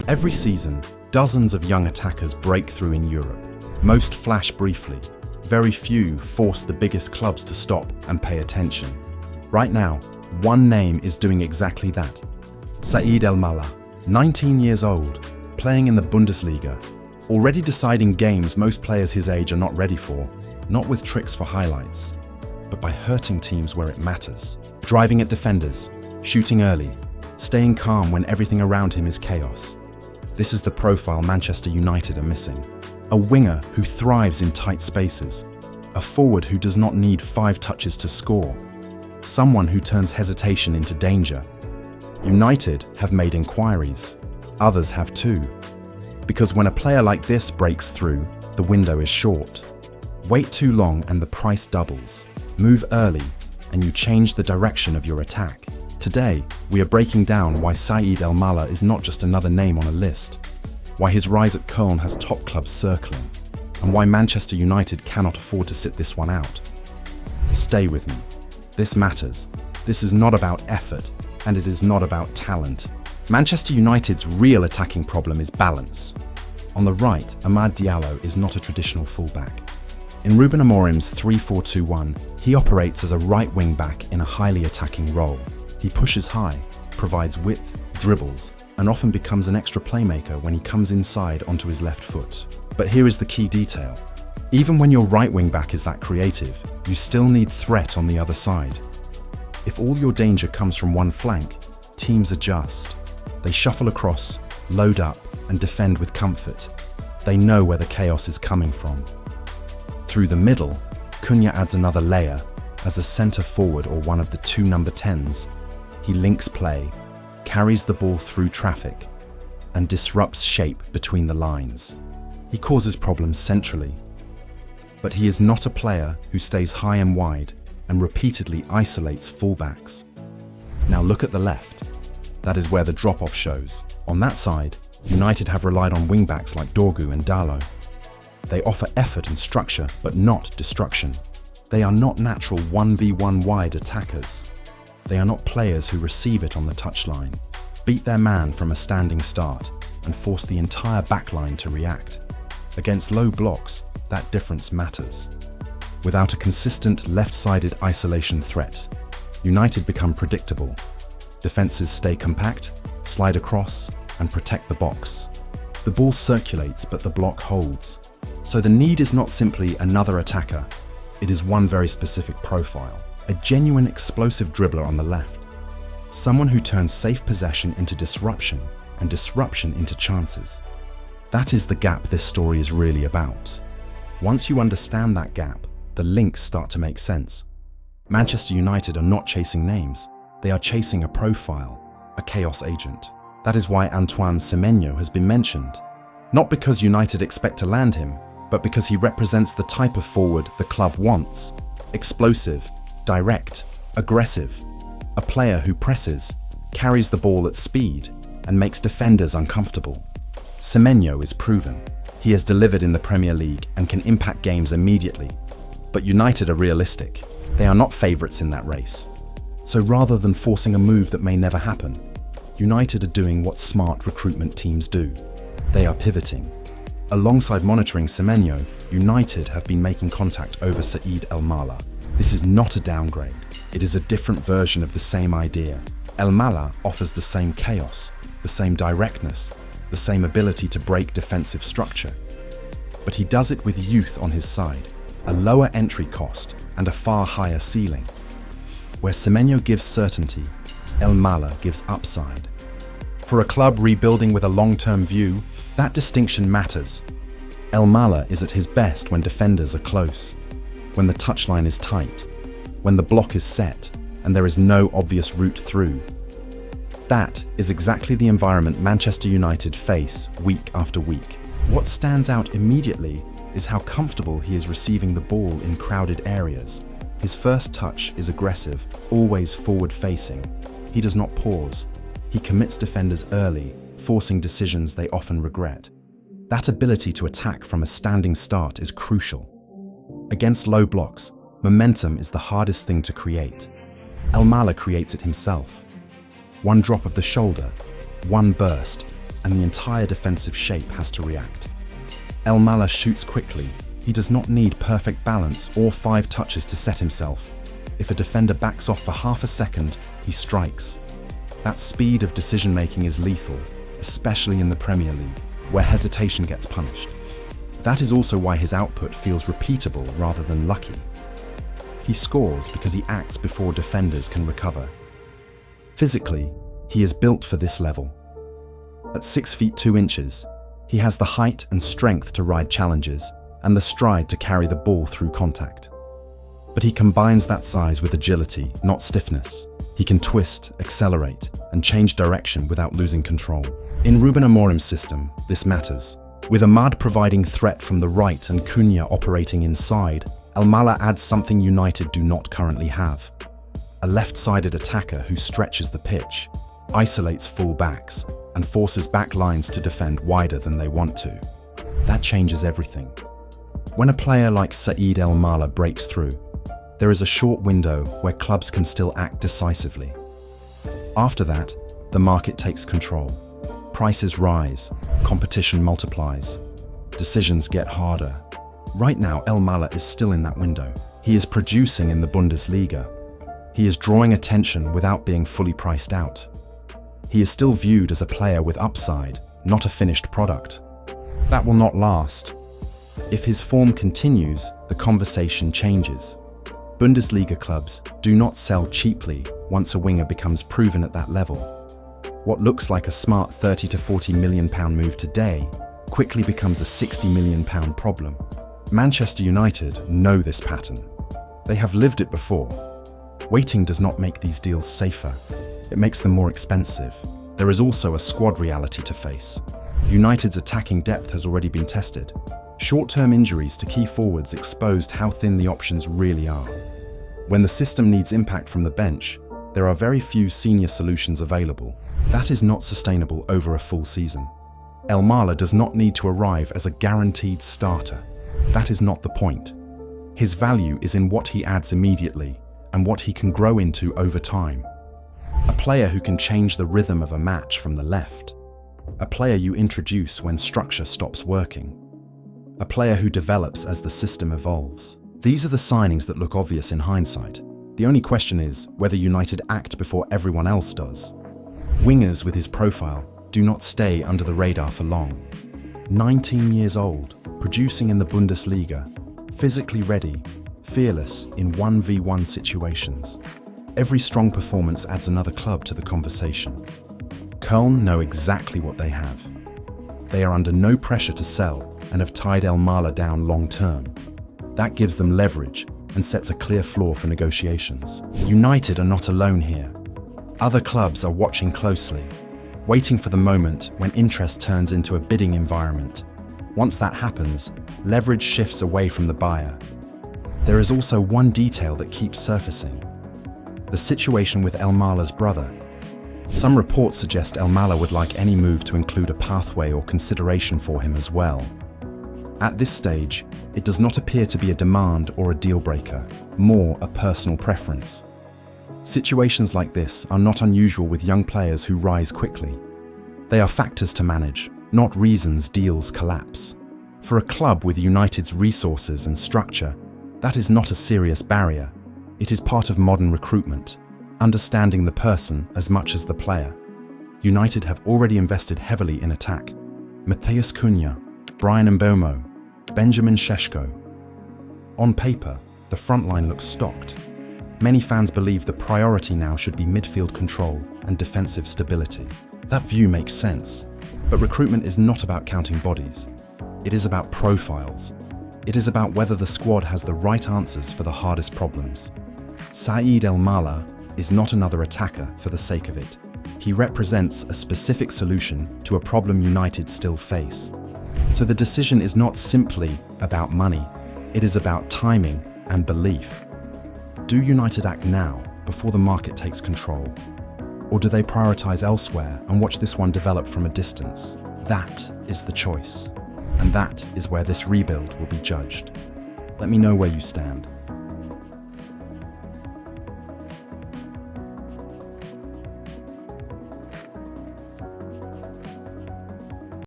Every season, dozens of young attackers break through in Europe. Most flash briefly. Very few force the biggest clubs to stop and pay attention. Right now, one name is doing exactly that. Saïd El-Mallah, 19 years old, playing in the Bundesliga, already deciding games most players his age are not ready for, not with tricks for highlights, but by hurting teams where it matters. Driving at defenders, shooting early, staying calm when everything around him is chaos. This is the profile Manchester United are missing. A winger who thrives in tight spaces. A forward who does not need 5 touches to score. Someone who turns hesitation into danger. United have made inquiries. Others have too. Because when a player like this breaks through, the window is short. Wait too long and the price doubles. Move early and you change the direction of your attack. Today, we are breaking down why Saïd El-Mallah is not just another name on a list, why his rise at Köln has top clubs circling, and why Manchester United cannot afford to sit this one out. Stay with me. This matters. This is not about effort, and it is not about talent. Manchester United's real attacking problem is balance. On the right, Amad Diallo is not a traditional fullback. In Ruben Amorim's 3-4-2-1, he operates as a right wing-back in a highly attacking role. He pushes high, provides width, dribbles, and often becomes an extra playmaker when he comes inside onto his left foot. But here is the key detail. Even when your right wing-back is that creative, you still need threat on the other side. If all your danger comes from one flank, teams adjust. They shuffle across, load up, and defend with comfort. They know where the chaos is coming from. Through the middle, Cunha adds another layer. As a centre forward or one of the 2 number 10s, he links play, carries the ball through traffic, and disrupts shape between the lines. He causes problems centrally. But he is not a player who stays high and wide and repeatedly isolates fullbacks. Now look at the left. That is where the drop-off shows. On that side, United have relied on wingbacks like Dorgu and Dalot. They offer effort and structure, but not destruction. They are not natural 1v1 wide attackers. They are not players who receive it on the touchline, beat their man from a standing start, and force the entire backline to react. Against low blocks, that difference matters. Without a consistent left-sided isolation threat, United become predictable. Defenses stay compact, slide across, and protect the box. The ball circulates, but the block holds. So the need is not simply another attacker. It is one very specific profile, a genuine explosive dribbler on the left. Someone who turns safe possession into disruption and disruption into chances. That is the gap this story is really about. Once you understand that gap, the links start to make sense. Manchester United are not chasing names. They are chasing a profile, a chaos agent. That is why Antoine Semenyo has been mentioned. Not because United expect to land him, but because he represents the type of forward the club wants. Explosive, direct, aggressive. A player who presses, carries the ball at speed, and makes defenders uncomfortable. Semenyo is proven. He has delivered in the Premier League and can impact games immediately. But United are realistic. They are not favourites in that race. So rather than forcing a move that may never happen, United are doing what smart recruitment teams do. They are pivoting. Alongside monitoring Semenyo, United have been making contact over Saïd El-Mallah. This is not a downgrade. It is a different version of the same idea. El-Mallah offers the same chaos, the same directness, the same ability to break defensive structure. But he does it with youth on his side, a lower entry cost and a far higher ceiling. Where Semenyo gives certainty, El-Mallah gives upside. For a club rebuilding with a long-term view, that distinction matters. El-Mallah is at his best when defenders are close, when the touchline is tight, when the block is set and there is no obvious route through. That is exactly the environment Manchester United face week after week. What stands out immediately is how comfortable he is receiving the ball in crowded areas. His first touch is aggressive, always forward-facing. He does not pause. He commits defenders early, forcing decisions they often regret. That ability to attack from a standing start is crucial. Against low blocks, momentum is the hardest thing to create. El-Mallah creates it himself. One drop of the shoulder, one burst, and the entire defensive shape has to react. Elmalah shoots quickly. He does not need perfect balance or 5 touches to set himself. If a defender backs off for half a second, he strikes. That speed of decision-making is lethal, especially in the Premier League, where hesitation gets punished. That is also why his output feels repeatable rather than lucky. He scores because he acts before defenders can recover. Physically, he is built for this level. At 6 feet 2 inches, he has the height and strength to ride challenges and the stride to carry the ball through contact. But he combines that size with agility, not stiffness. He can twist, accelerate, and change direction without losing control. In Ruben Amorim's system, this matters. With Ahmad providing threat from the right and Cunha operating inside, Elmalah adds something United do not currently have. A left-sided attacker who stretches the pitch, isolates full-backs, and forces back lines to defend wider than they want to. That changes everything. When a player like Saïd Elmalah breaks through, there is a short window where clubs can still act decisively. After that, the market takes control. Prices rise, competition multiplies, decisions get harder. Right now, Elmalah is still in that window. He is producing in the Bundesliga. He is drawing attention without being fully priced out. He is still viewed as a player with upside, not a finished product. That will not last. If his form continues, the conversation changes. Bundesliga clubs do not sell cheaply once a winger becomes proven at that level. What looks like a smart £30 to £40 million move today quickly becomes a £60 million problem. Manchester United know this pattern. They have lived it before. Waiting does not make these deals safer. It makes them more expensive. There is also a squad reality to face. United's attacking depth has already been tested. Short-term injuries to key forwards exposed how thin the options really are. When the system needs impact from the bench, there are very few senior solutions available. That is not sustainable over a full season. Elmalah does not need to arrive as a guaranteed starter. That is not the point. His value is in what he adds immediately and what he can grow into over time. A player who can change the rhythm of a match from the left. A player you introduce when structure stops working. A player who develops as the system evolves. These are the signings that look obvious in hindsight. The only question is whether United act before everyone else does. Wingers with his profile do not stay under the radar for long. 19 years old, producing in the Bundesliga, physically ready, fearless in 1v1 situations. Every strong performance adds another club to the conversation. Köln know exactly what they have. They are under no pressure to sell and have tied Elmalah down long-term. That gives them leverage and sets a clear floor for negotiations. United are not alone here. Other clubs are watching closely, waiting for the moment when interest turns into a bidding environment. Once that happens, leverage shifts away from the buyer. There is also one detail that keeps surfacing: the situation with Elmalah's brother. Some reports suggest Elmalah would like any move to include a pathway or consideration for him as well. At this stage, it does not appear to be a demand or a deal breaker, more a personal preference. Situations like this are not unusual with young players who rise quickly. They are factors to manage, not reasons deals collapse. For a club with United's resources and structure, that is not a serious barrier. It is part of modern recruitment, understanding the person as much as the player. United have already invested heavily in attack. Matheus Cunha, Brian Mbeumo, Benjamin Šeško. On paper, the front line looks stocked. Many fans believe the priority now should be midfield control and defensive stability. That view makes sense, but recruitment is not about counting bodies. It is about profiles. It is about whether the squad has the right answers for the hardest problems. Saïd Elmalah is not another attacker for the sake of it. He represents a specific solution to a problem United still face. So the decision is not simply about money. It is about timing and belief. Do United act now, before the market takes control? Or do they prioritize elsewhere and watch this one develop from a distance? That is the choice. And that is where this rebuild will be judged. Let me know where you stand.